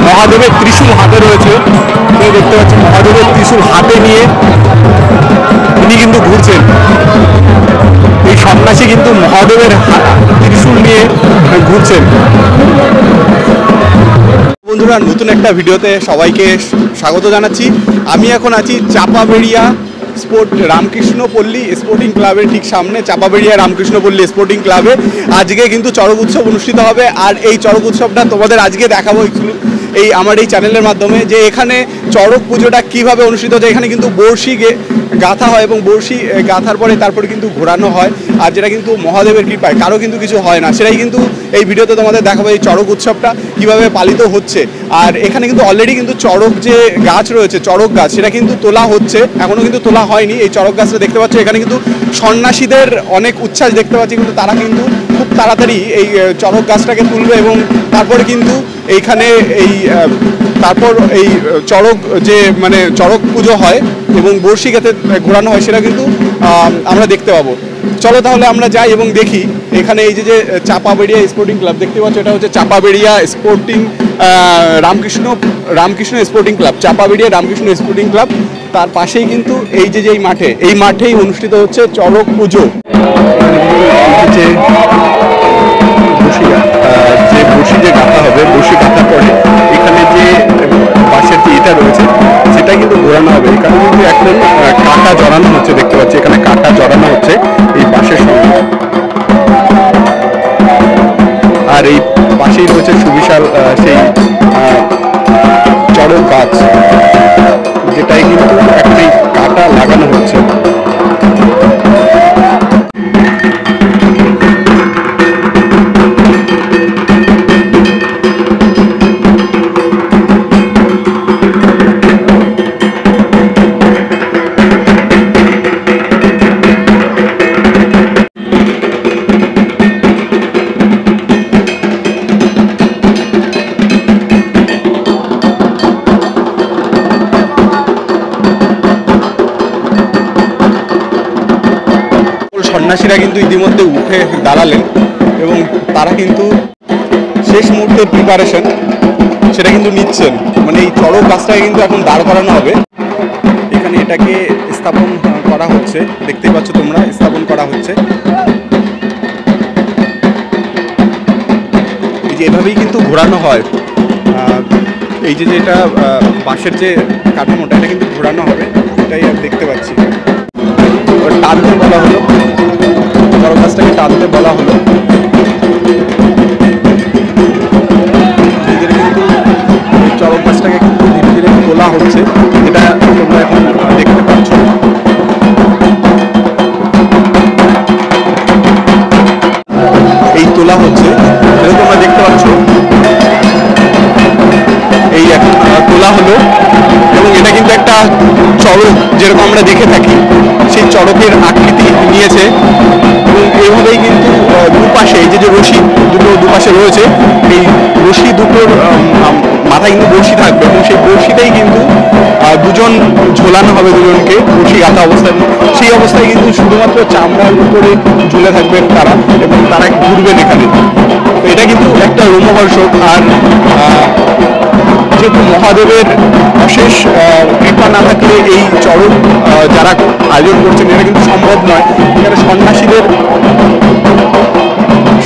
মহাদেবের ত্রিশূল হাতে রয়েছে। দেখতে পাচ্ছেন মহাদেবের ত্রিশূল হাতে নিয়ে তিনি কিন্তু ঘুরছেন। এই সন্ন্যাসী কিন্তু মহাদেবের ত্রিশূল নিয়ে ঘুরছেন। বন্ধুরা, নতুন একটা ভিডিওতে সবাইকে স্বাগত জানাচ্ছি। আমি এখন আছি চাপাবেড়িয়া রামকৃষ্ণপল্লী স্পোর্টিং ক্লাবের ঠিক সামনে। চাপাবেড়িয়া রামকৃষ্ণপল্লী স্পোর্টিং ক্লাবে আজকে কিন্তু চড়ক উৎসব অনুষ্ঠিত হবে। আর এই চড়ক উৎসবটা তোমাদের আজকে দেখাবো এই আমার এই চ্যানেলের মাধ্যমে, যে এখানে চড়ক পুজোটা কীভাবে অনুষ্ঠিত হচ্ছে। এখানে কিন্তু বড়শি গাঁথা হয় এবং বড়শি গাঁথার তারপরে কিন্তু ঘোরানো হয়। আর যেটা কিন্তু মহাদেবের কৃপায়, কারো কিন্তু কিছু হয় না, সেটাই কিন্তু এই ভিডিওতে তোমাদের দেখাবো এই চড়ক উৎসবটা কীভাবে পালিত হচ্ছে। আর এখানে কিন্তু অলরেডি কিন্তু চড়ক যে গাছ রয়েছে, চড়ক গাছ, সেটা কিন্তু তোলা হচ্ছে, এখনও কিন্তু তোলা হয়নি। এই চড়ক গাছটা দেখতে পাচ্ছ, এখানে কিন্তু সন্ন্যাসীদের অনেক উচ্ছ্বাস দেখতে পাচ্ছি, কিন্তু তারা কিন্তু খুব তাড়াতাড়ি এই চড়ক গাছটাকে তুলবে এবং তারপরে কিন্তু এইখানে তারপর এই চড়ক যে চড়ক পুজো হয় এবং বড়শি গেঁথে ঘোরানো হয়, সেটা কিন্তু আমরা দেখতে পাবো। চলো তাহলে আমরা যাই এবং দেখি এখানে এই যে চাপাবেড়িয়া স্পোর্টিং ক্লাব দেখতে পাচ্ছ, এটা হচ্ছে Chapaberia sporting Ramkrishna sporting club, Chapaberia Ramkrishna sporting club. তার পাশেই কিন্তু এই মাঠেই অনুষ্ঠিত হচ্ছে চড়ক পুজো। যে বড়শি যে গাঁথা হবে, বড়শি গাঁথার পরে এখানে যে বাঁশের যে ইটা রয়েছে সেটা কিন্তু ঘোরানো হবে। এখানে কিন্তু এখন কাঁটা জড়ানো হচ্ছে, দেখতে পাচ্ছি এখানে কাঁটা জড়ানো হচ্ছে এই বাঁশের সঙ্গে। আর এই পাশেই রয়েছে সুবিশাল সেই চড়ক গাছ, যেটাই কিন্তু এখন এই কাঁটা লাগানো হচ্ছে। সন্ন্যাসীরা কিন্তু ইতিমধ্যে উঠে দাঁড়ালেন এবং তারা কিন্তু শেষ মুহূর্তের প্রিপারেশন সেটা কিন্তু নিচ্ছেন। এই চড়ক গাছটাকে কিন্তু এখন দাঁড় করানো হবে। এখানে এটাকে স্থাপন করা হচ্ছে, দেখতেই পাচ্ছ তোমরা, স্থাপন করা হচ্ছে। এই যে এভাবেই কিন্তু ঘোরানো হয়। এই যে যেটা বাঁশের যে কাঠামোটা, এটা কিন্তু ঘোরানো হবে, এটাই দেখতে পাচ্ছি। টানতে বলা হলো, চড়ক গাছটাকে টানতে বলা হলো। ধীরে ধীরে কিন্তু চড়ক গাছটাকে কিন্তু ধীরে ধীরে তোলা হচ্ছে, এটা তোমরা এখন দেখতে পাচ্ছ। এই তোলা হচ্ছে, এটা তোমরা দেখতে পাচ্ছ। এই এখন তোলা হলো এবং এটা কিন্তু একটা চড়ক যেরকম আমরা দেখে থাকি, সেই চড়কের আকৃতি নিয়েছে। এবং এইভাবেই কিন্তু দুপাশে এই যে রশি দুটো দুপাশে রয়েছে, এই রশি দুটোর মাথায় কিন্তু বড়শি থাকবে এবং সেই বড়শিটাই কিন্তু দুজন ঝোলানো হবে, দুজনকে বড়শি গাঁথা অবস্থায়। সেই অবস্থায় কিন্তু শুধুমাত্র চামড়ার উপরে ঝুলে থাকবেন তারা এবং তারা ঘুরবেন এখানে। তো এটা কিন্তু একটা রোমহর্ষক। আর যেহেতু মহাদেবের অশেষ কৃপা না থাকলে এই চড়ক যারা আয়োজন করছেন এটা কিন্তু সম্ভব নয়। এখানে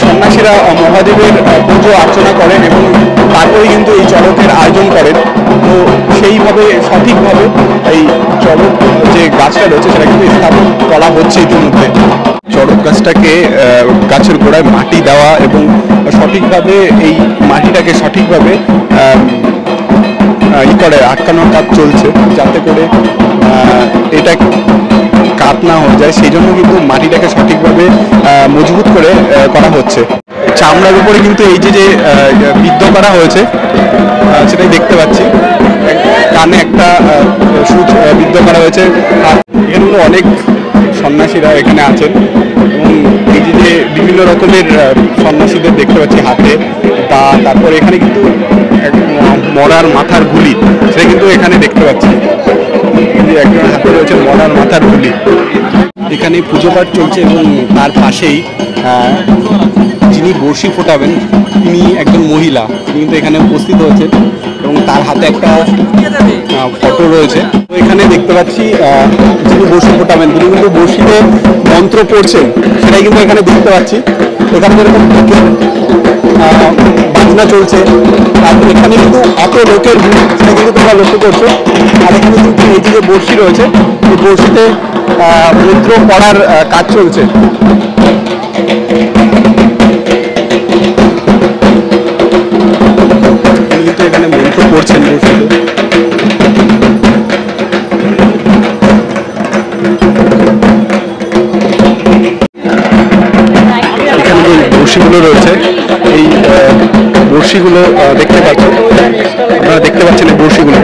সন্ন্যাসীরা মহাদেবের পুজো অর্চনা করেন এবং তারপরে কিন্তু এই চড়কের আয়োজন করেন। তো সেইভাবে সঠিকভাবে এই চড়ক যে গাছটা রয়েছে সেটা কিন্তু স্থাপন করা হচ্ছে ইতিমধ্যে। চড়ক গাছটাকে গাছের গোড়ায় মাটি দেওয়া এবং সঠিকভাবে এই মাটিটাকে সঠিকভাবে আটকানোর কাজ চলছে, যাতে করে এটা কাট না হয়ে যায়। সেই জন্য কিন্তু মাটিটাকে সঠিকভাবে মজবুত করে করা হচ্ছে। চামড়ার উপরে কিন্তু এই যে বিদ্ধ করা হয়েছে সেটাই দেখতে পাচ্ছি। কানে একটা সুচ বিদ্ধ করা হয়েছে। আর এখানে অনেক সন্ন্যাসীরা এখানে আছেন এবং এই যে বিভিন্ন রকমের সন্ন্যাসীদের দেখতে পাচ্ছি হাতে। তারপর এখানে কিন্তু মরার মাথার গুলি, সেটা কিন্তু এখানে দেখতে পাচ্ছি। একজন হাতে রয়েছে মরার মাথার গুলি। এখানে পুজো পাঠ চলছে এবং তার পাশেই যিনি যিনি বড়শি ফোটাবেন তিনি একজন মহিলা, তিনি কিন্তু এখানে উপস্থিত হয়েছেন এবং তার হাতে একটা ফটো রয়েছে। তো এখানে দেখতে পাচ্ছি যিনি বড়শি ফোটাবেন তিনি কিন্তু বড়শিতে মন্ত্র পড়ছেন, সেটাই কিন্তু এখানে দেখতে পাচ্ছি। এখানে যেরকম বাজনা চলছে, তারপর এখানে কিন্তু এত লোকের ভিড় সেটা কিন্তু তোমরা লক্ষ্য করছো। আর এখানে কিন্তু এই যে বড়শি রয়েছে, এই বড়শিতে মন্ত্র পড়ার কাজ চলছে। কিন্তু এখানে মন্ত্র পড়ছেন বড়শিতে। এখানে যে বড়শিগুলো রয়েছে, এই বড়শিগুলো দেখতে পাচ্ছেন, আপনারা দেখতে পাচ্ছেন এই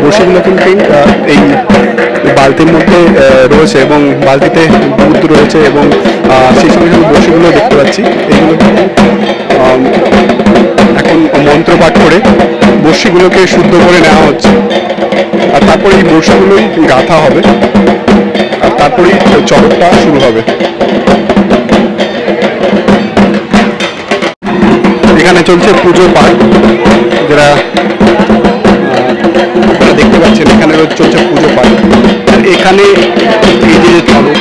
বড়শিগুলো কিন্তু এই বালতির মধ্যে রয়েছে এবং বালতিতে দুধ রয়েছে এবং সেই সঙ্গে সঙ্গে বড়শিগুলো দেখতে পাচ্ছি। এগুলো এখন মন্ত্র পাঠ করে বড়শিগুলোকে শুদ্ধ করে নেওয়া হচ্ছে, আর তারপরে এই বড়শিগুলোই গাঁথা হবে, আর তারপরেই চড়কটা শুরু হবে। এখানে চলছে পুজো পাঠ, যারা দেখতে পাচ্ছেন এখানে চলছে পুজো পাঠ। আর এখানে এই যে চড়ক,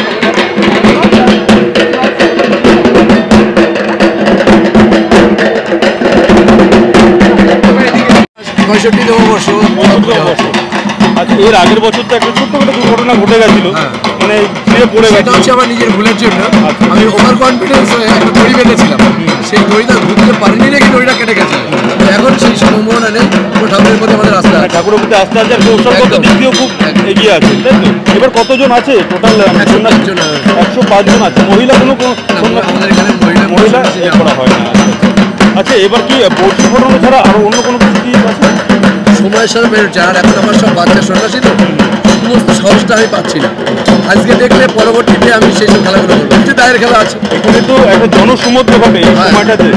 আচ্ছা, এর আগের বছর তো একটা ছোট্ট একটা দুর্ঘটনা ঘটে গেছিল, মানে ছিঁড়ে পড়ে গেছে। হচ্ছে আমার নিজের ভুলের জন্য আমি ওভার কনফিডেন্স হয়ে একটা দড়ি বেঁধেছিলাম, সেই দড়িটা ঘুরতে পারিনি রেখে দড়িটা কেটে গেছে। এখন সেই সম্ভাবনা নেই, ঠাকুরের প্রতি আমাদের আস্থা আছে। ঠাকুরের প্রতি আস্থা আছে, কৌশলগত দিক দিয়েও খুব এগিয়ে আছে, তাই তো? এবার কতজন আছে টোটাল? 105 জন আছে। মহিলা কোনো আমাদের এখানে মহিলা করা হয় না। আচ্ছা, এবার কি বড়শি ফোটানো ছাড়া আরো অন্য কোনো কিছু কি আছে? সময়ের সাথে বেরোচ্ছে, আর এখন আমার সব বাচ্চা সন্ন্যাসী তো সমস্ত সহজটা আমি পাচ্ছি না। আজকে দেখলে পরবর্তীতে আমি সেই সব খেলাগুলো করবো, যে দায়ের খেলা আছে। এখানে তো একটা জনসমুদ্র ঘটে এই সময়টাতে,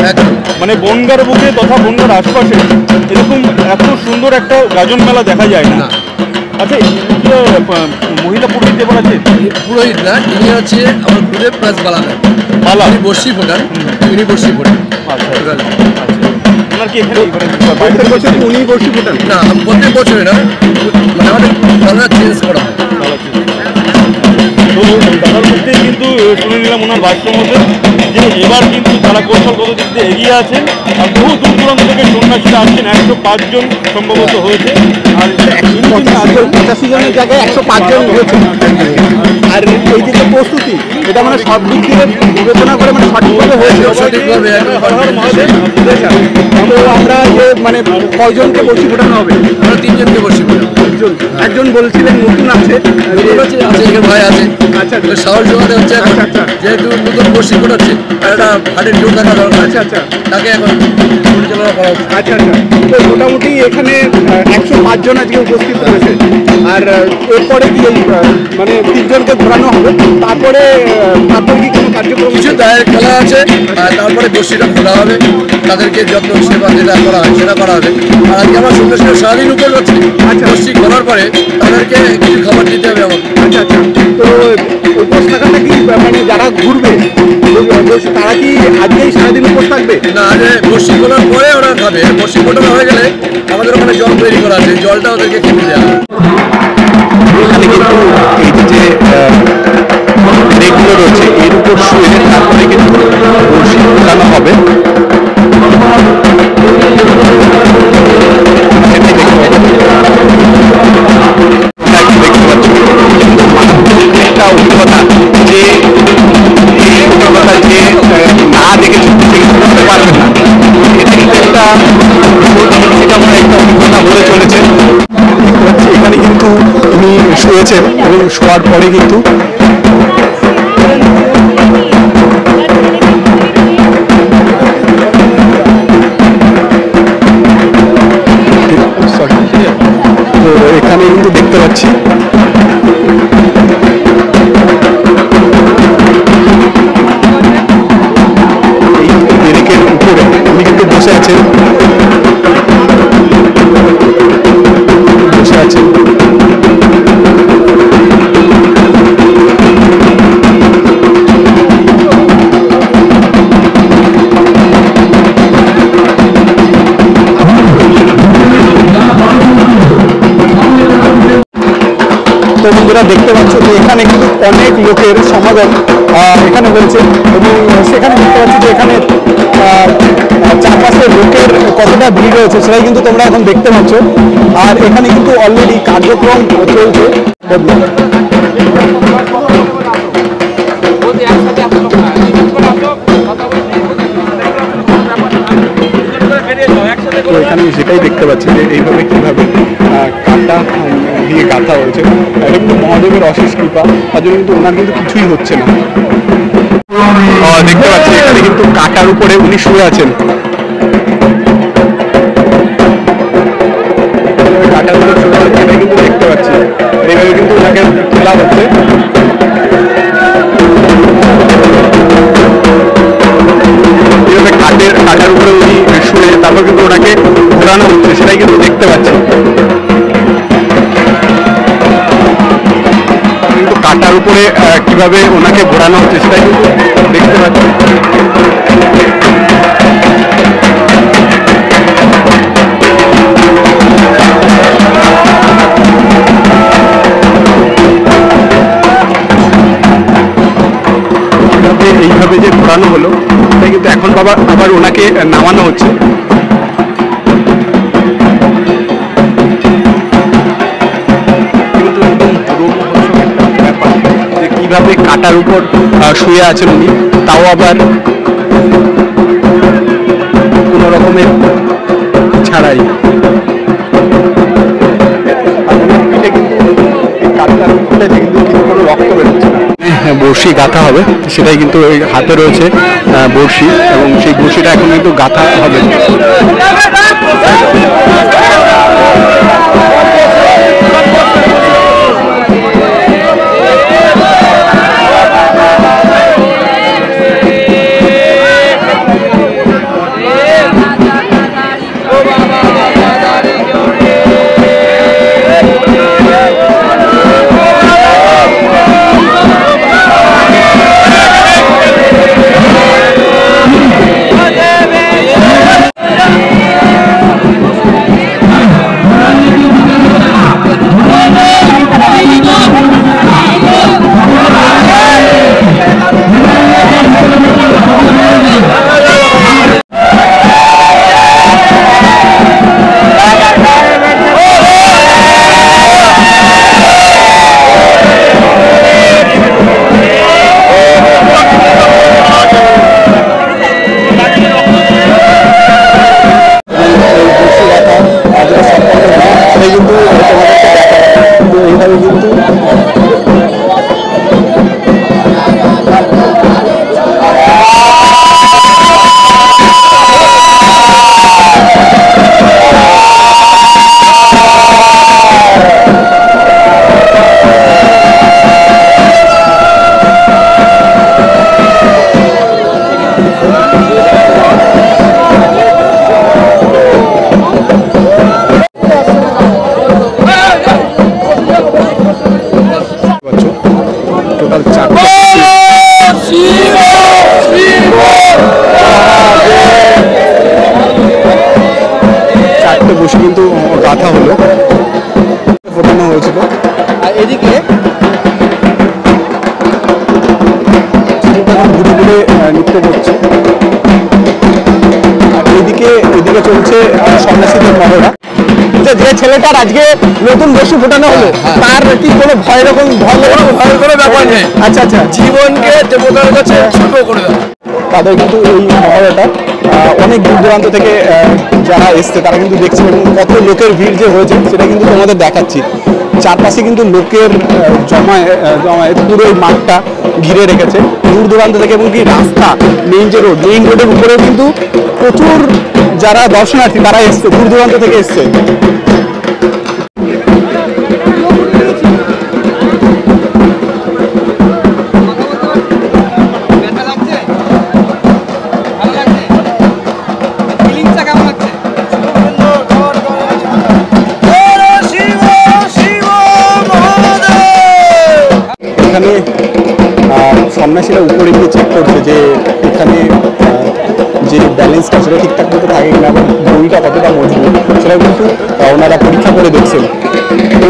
মানে বনগার বুকে তথা বনগার আশপাশে এরকম এত সুন্দর একটা গাজন মেলা দেখা যায় না। আচ্ছা, মহিলা পুরোহিত এবার আছে? পুরোহিত না, ইনি হচ্ছে আমার গুরুদেব প্লাস বালাদা বালা, উনি বর্ষি ফোটান, উনি বর্ষি ফোটান। আচ্ছা, আপনার কি এখানে প্রত্যেক বছর উনি বড়শি ফোটান? না, প্রত্যেক বছরে না, মানে আমাদের খেলা চেঞ্জ করা হয়। তো দাদার মধ্যে কিন্তু শুনে নিলাম ওনার ভাষ্যের মধ্যে যে এবার কিন্তু তারা কৌশলগত দিক দিয়ে এগিয়ে আছেন, আর বহু দূর দূরান্ত থেকে সন্ন্যাসীরা আসছেন। 105 জন সম্ভবত হয়েছে, আর 85 জনের জায়গায় 105 জন হয়েছে। আর এই যে প্রস্তুতি, এটা মানে সব দিক থেকে বিবেচনা করে মানে সঠিকভাবে হয়েছে। সঠিকভাবে তো আমরা যে মানে কয়জনকে বড়শি ফোটানো হবে? আমরা 3 জনকে বর্ষি ফোটাবো। একজন বলছিলেন নতুন আছে, ভাই আছে। আচ্ছা, সাহস জোগাতে হচ্ছে এখন, যেহেতু নতুন বর্ষি ফোটাচ্ছে আর একটা হাটের জোর থাকা দরকার। আচ্ছা আচ্ছা, তাকে এখন পরিচালনা করা হচ্ছে। আচ্ছা আচ্ছা। তো মোটামুটি এখানে 105 জন আজকে উপস্থিত হয়েছে। আর এরপরে কি মানে 3 জনকে ঘোরানো হবে, তারপরে কি কোনো কার্যক্রম? কিছু দায়ের খেলা আছে, আর তারপরে বর্ষিটা খোলা হবে, তাদেরকে যত্ন সেবা যেটা করা হয় সেটা করা হবে। আর আজকে আমার সঙ্গে সঙ্গে সারাদিন উপর হচ্ছে। আচ্ছা, বর্ষি খোলার পরে তাদেরকে কিছু খাবার দিতে হবে আমার। আচ্ছা আচ্ছা। তো উপোস থাকাটা কি মানে যারা ঘুরবে তারা কি আজকেই সারাদিন উপোস থাকবে? না, আজ বর্ষি খোলার পরে ওরা খাবে। বর্ষি ফোটানো হয়ে গেলে আমাদের ওখানে জল তৈরি করা আছে, জলটা ওদেরকে খেতে দেওয়া হবে। এখানে কিন্তু এই যে লেকগুলো রয়েছে এর উপর শুয়ে তারপরে কিন্তু বড়শি ফোটানো হবে। একটা অভিজ্ঞতা যে এই অভিজ্ঞতা যে না দেখে বুঝতে পারবেন না, এটা কিন্তু একটা অভিজ্ঞতা হয়ে চলেছে। এখানে কিন্তু উনি শুয়েছেন এবং শোয়ার পরে কিন্তু তো এখানে কিন্তু দেখতে পাচ্ছি এই ব্রেকের উপরে উনি কিন্তু বসে আছেন। বন্ধুরা দেখতে পাচ্ছ যে এখানে কিন্তু অনেক লোকের সমাগম এখানে হয়েছে এবং সেখানে দেখতে পাচ্ছি যে এখানে চারপাশে লোকের কতটা ভিড় রয়েছে সেটাই কিন্তু তোমরা এখন দেখতে পাচ্ছ। আর এখানে কিন্তু অলরেডি কার্যক্রম চলছে। তো এখানে সেটাই দেখতে পাচ্ছি যে এইভাবে কীভাবে কাটা দিয়ে গাঁথা হয়েছে। এটা কিন্তু মহাদেবের অশেষ কৃপা, তার জন্য কিন্তু ওনার কিন্তু কিছুই হচ্ছে না। দেখতে পাচ্ছি এখানে কিন্তু কাটার উপরে উনি শুয়ে আছেন। কাটার উপরে শুয়ে আছেন এটা কিন্তু দেখতে পাচ্ছি, এইভাবে কিন্তু ওনাকে তোলা হচ্ছে। এইভাবে কাটার উপরে উনি শুয়ে তারপর কিন্তু ওনাকে ঘোরানো হচ্ছে, সেটাই কিন্তু দেখতে পাচ্ছি। কিন্তু কাটার উপরে কিভাবে ওনাকে ঘোরানো হচ্ছে সেটাই কিন্তু দেখতে পাচ্ছি। এইভাবে যে ঘোরানো হলো সেটাই কিন্তু এখন আবার ওনাকে নামানো হচ্ছে। কিন্তু একদম রোমহর্ষক একটা ব্যাপার যে কিভাবে কাটার উপর শুয়ে আছেন উনি, তাও আবার কোনো রকমের ছাড়াই। কোনো রক্ত বেরোচ্ছে না। বড়শি গাঁথা হবে সেটাই কিন্তু ওই হাতে রয়েছে বড়শি, এবং সেই বড়শিটা এখন কিন্তু গাঁথা হবে। নৃত্য করছে। আর এদিকে চলছে সন্ন্যাসীদের মহড়া। যে ছেলেটার আজকে নতুন বসু ফোটানো হলো তার কি কোনো ভয় কোনো ব্যাপার নেই। আচ্ছা আচ্ছা, জীবনকে দেবতার কাছে ছোট করে দেয়। তাদের কিন্তু এই মহড়াটা অনেক দূর দূরান্ত থেকে যারা এসছে তারা কিন্তু দেখছে, এবং কত লোকের ভিড় যে হয়েছে সেটা কিন্তু তোমাদের দেখাচ্ছি। চারপাশে কিন্তু লোকের জমায় পুরো এই মাঠটা ঘিরে রেখেছে দূর দূরান্ত থেকে, এবং কি রাস্তা মেইন রোডের উপরেও কিন্তু প্রচুর যারা দর্শনার্থী তারা এসছে, দূর দূরান্ত থেকে এসছে। এখানে সন্ন্যাসীরা উপরে গিয়ে চেক করছে যে এখানে যে ব্যালেন্সটা সেটা ঠিকঠাক মতো থাকে কিনা, এবং বইটা কতটা মজবুত সেটা কিন্তু ওনারা পরীক্ষা করে দেখছেন। তো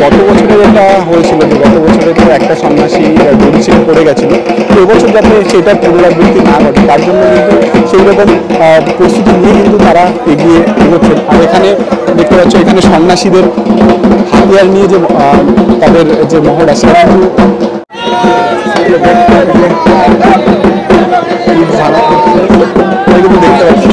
গত বছরে যেটা হয়েছিল যে গত বছরে তো একটা সন্ন্যাসী দড়ি ছিঁড়ে পড়ে গেছিলো, তো এবছর যাতে সেটা পুনরাবৃত্তি না ঘটে তার জন্য কিন্তু সেই রকম প্রস্তুতি নিয়ে কিন্তু তারা এগোচ্ছেন। আর এখানে দেখতে পাচ্ছ এখানে সন্ন্যাসীদের হাতিয়ার নিয়ে যে তাদের যে মহড়া সেটা কিন্তু দেখতে পাচ্ছি।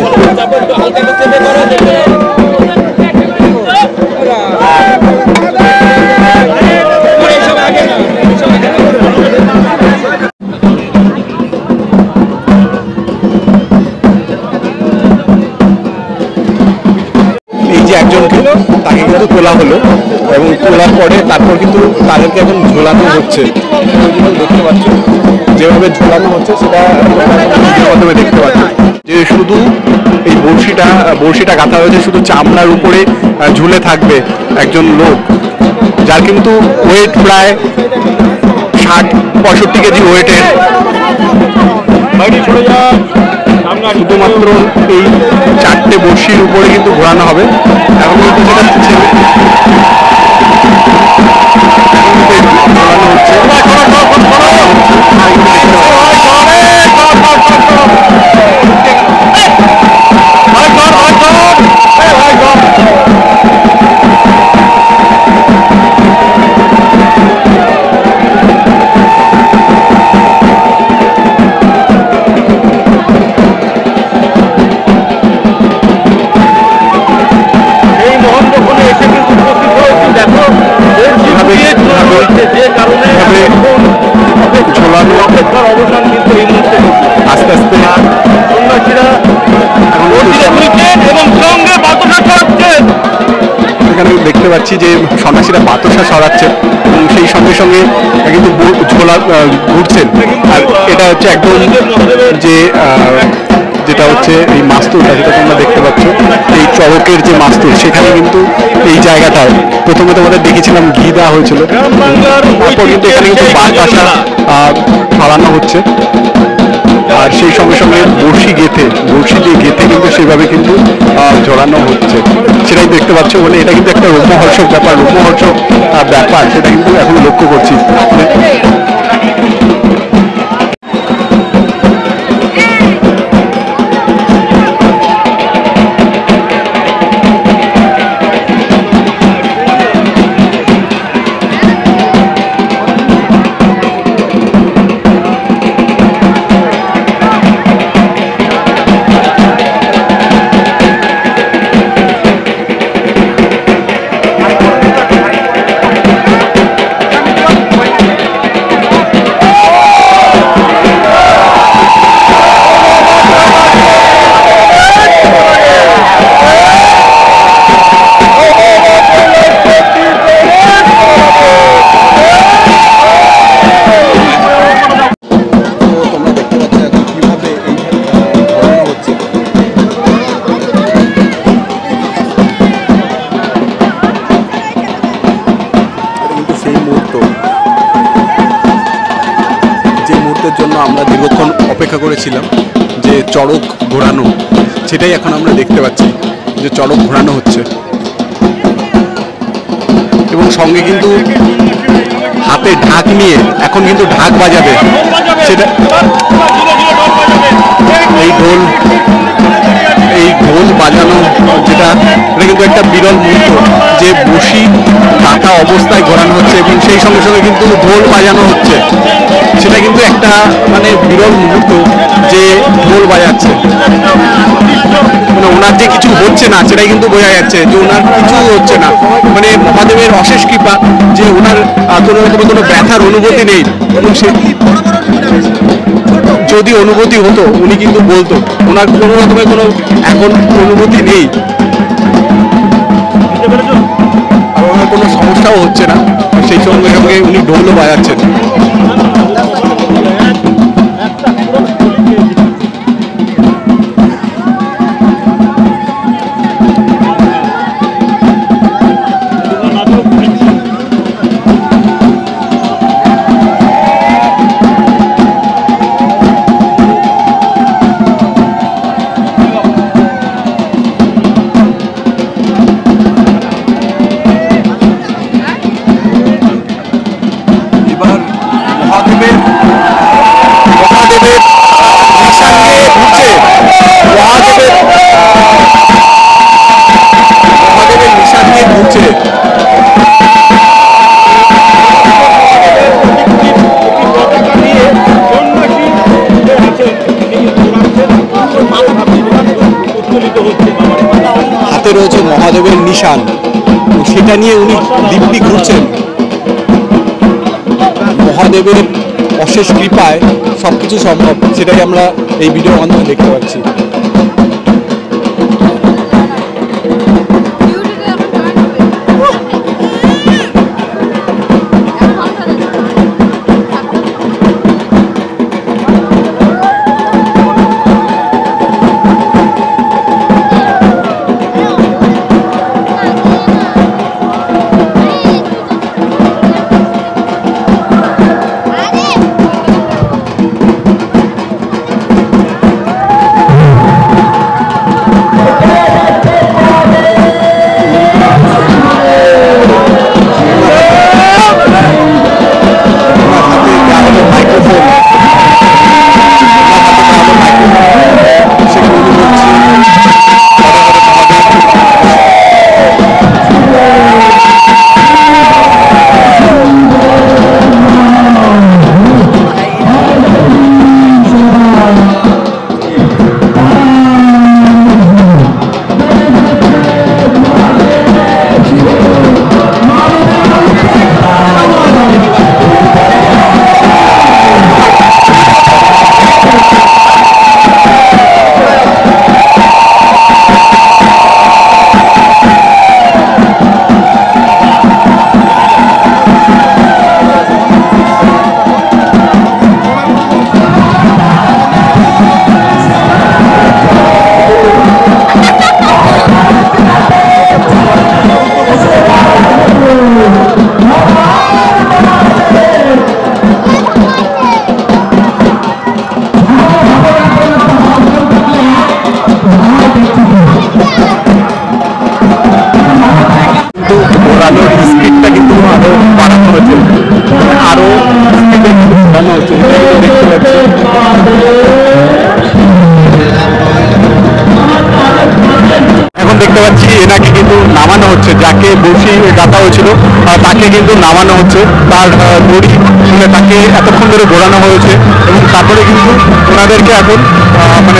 এই যে একজনকে তাকে কিন্তু তোলা হলো এবং তোলার পরে তারপর কিন্তু তাদেরকে এখন ঝোলানো হচ্ছে। দেখতে পাচ্ছ যেভাবে ঝোলানো হচ্ছে সেটা প্রথমে দেখতে পাচ্ছ যে শুধু এই বড়শিটা গাঁথা হয়েছে শুধু চামড়ার উপরে ঝুলে থাকবে একজন লোক, যার কিন্তু ওয়েট প্রায় 60-65 কেজি ওয়েটের। শুধুমাত্র এই 4টে বড়শির উপরে কিন্তু ঘোরানো হবে। এখন কিন্তু সেটা ঘোরানো হচ্ছে। আস্তে আস্তে এখানে দেখতে পাচ্ছি যে সন্ন্যাসীরা বাতাসা সরাচ্ছে এবং সেই সঙ্গে সঙ্গে কিন্তু ঝোলা ঘুরছেন। আর এটা হচ্ছে একদম যে যেটা হচ্ছে এই মাস্তুলটা যেটা তোমরা দেখতে পাচ্ছ এই চড়কের যে মাস্তুল সেখানে কিন্তু এই জায়গাটায় প্রথমে তোমাদের দেখেছিলাম ঘি দেওয়া হয়েছিল, তারপর কিন্তু এখানে কিন্তু বাতাসা ফালানো হচ্ছে। আর সেই সঙ্গে সঙ্গে বড়শি দিয়ে গেঁথে কিন্তু সেভাবে কিন্তু জড়ানো হচ্ছে, সেটাই দেখতে পাচ্ছ। বলে এটা কিন্তু একটা রোমহর্ষক ব্যাপার সেটা কিন্তু এখন লক্ষ্য করছি। জন্য আমরা দীর্ঘক্ষণ অপেক্ষা করেছিলাম যে চড়ক ঘোরানো, সেটাই এখন আমরা দেখতে পাচ্ছি যে চড়ক ঘোরানো হচ্ছে এবং সঙ্গে কিন্তু হাতে ঢাক নিয়ে এখন কিন্তু ঢাক বাজাবে। সেটা এই ঢোল বাজানো যেটা এটা কিন্তু একটা বিরল মুহূর্ত যে বড়শি কাটা অবস্থায় ঘোরানো হচ্ছে এবং সেই সঙ্গে সঙ্গে কিন্তু ঢোল বাজানো হচ্ছে। সেটা কিন্তু একটা মানে বিরল মুহূর্ত যে ঢোল বাজাচ্ছে, মানে ওনার যে কিছু হচ্ছে না সেটাই কিন্তু বোঝা যাচ্ছে যে ওনার কিছু হচ্ছে না, মানে মহাদেবের অশেষ কৃপা যে ওনার কোনো রকমের কোনো ব্যথার অনুভূতি নেই। এবং সে যদি অনুভূতি হতো উনি কিন্তু বলতো, ওনার কোনো রকমের কোনো এখন অনুভূতি নেই আর ওনার কোনো সমস্যাও হচ্ছে না, সেই সঙ্গে সঙ্গে উনি ঢোলও বাজাচ্ছেন। ঘুরছে, মহাদেবের নিশান নিয়ে ঘুরছে। হাতে রয়েছে মহাদেবের নিশান, সেটা নিয়ে উনি দিব্যি ঘুরছেন। মহাদেবের অশেষ কৃপায় সবকিছু সম্ভব, সেটাই আমরা এই ভিডিওর মাধ্যমে দেখতে পাচ্ছি। ঘোরানোর স্পিডটা কিন্তু আরো বাড়ানো হচ্ছে, আরো স্পিডে ঘোরানো হচ্ছে, দেখতে পাচ্ছি। এখন দেখতে পাচ্ছি এনাকে কিন্তু নামানো হচ্ছে, যাকে বসি গাঁথা হয়েছিল তাকে কিন্তু নামানো হচ্ছে। তার দড়ি তাকে এতক্ষণ ধরে ঘোরানো হয়েছে এবং তারপরে কিন্তু ওনাদেরকে এখন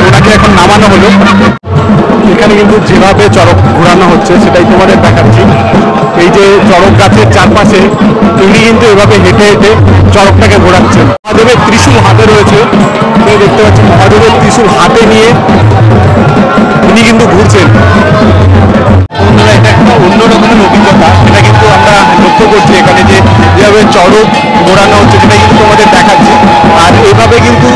ওনাকে এখন নামানো হলো। এখানে কিন্তু যেভাবে চড়ক ঘোরানো হচ্ছে সেটাই তোমাদের দেখাচ্ছি। এই যে চড়ক গাছের চারপাশে তিনি কিন্তু এভাবে হেঁটে হেঁটে চড়কটাকে ঘোরাচ্ছেন। মহাদেবের ত্রিশূল হাতে রয়েছে, তুমি দেখতে পাচ্ছি মহাদেবের ত্রিশূল হাতে নিয়ে উনি কিন্তু ঘুরছেন। বন্ধুরা, এটা একটা অন্য রকমের অভিজ্ঞতা, সেটা কিন্তু আমরা লক্ষ্য করছি এখানে যে যেভাবে চড়ক ঘোরানো হচ্ছে সেটা কিন্তু তোমাদের দেখাচ্ছি। আর এইভাবে কিন্তু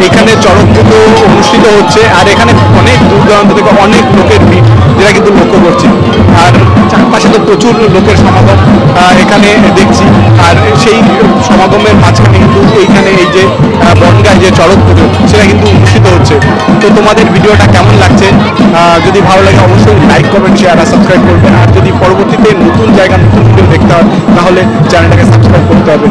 এখানে চড়ক পুজো অনুষ্ঠিত হচ্ছে, আর এখানে অনেক দূর দূরান্ত থেকে অনেক লোকের ভিড়, যেটা কিন্তু লক্ষ্য করছি। আর চারপাশে তো প্রচুর লোকের সমাগম এখানে দেখছি, আর সেই সমাগমের মাঝখানে কিন্তু এইখানে এই যে বনগাঁয় যে চড়ক পুজো সেটা কিন্তু অনুষ্ঠিত হচ্ছে। তো তোমাদের ভিডিওটা কেমন লাগছে? যদি ভালো লাগে অবশ্যই লাইক, কমেন্ট, শেয়ার আর সাবস্ক্রাইব করবেন। আর যদি পরবর্তীতে নতুন জায়গা নতুন ভিডিও দেখতে হয় তাহলে চ্যানেলটাকে সাবস্ক্রাইব করতে হবে।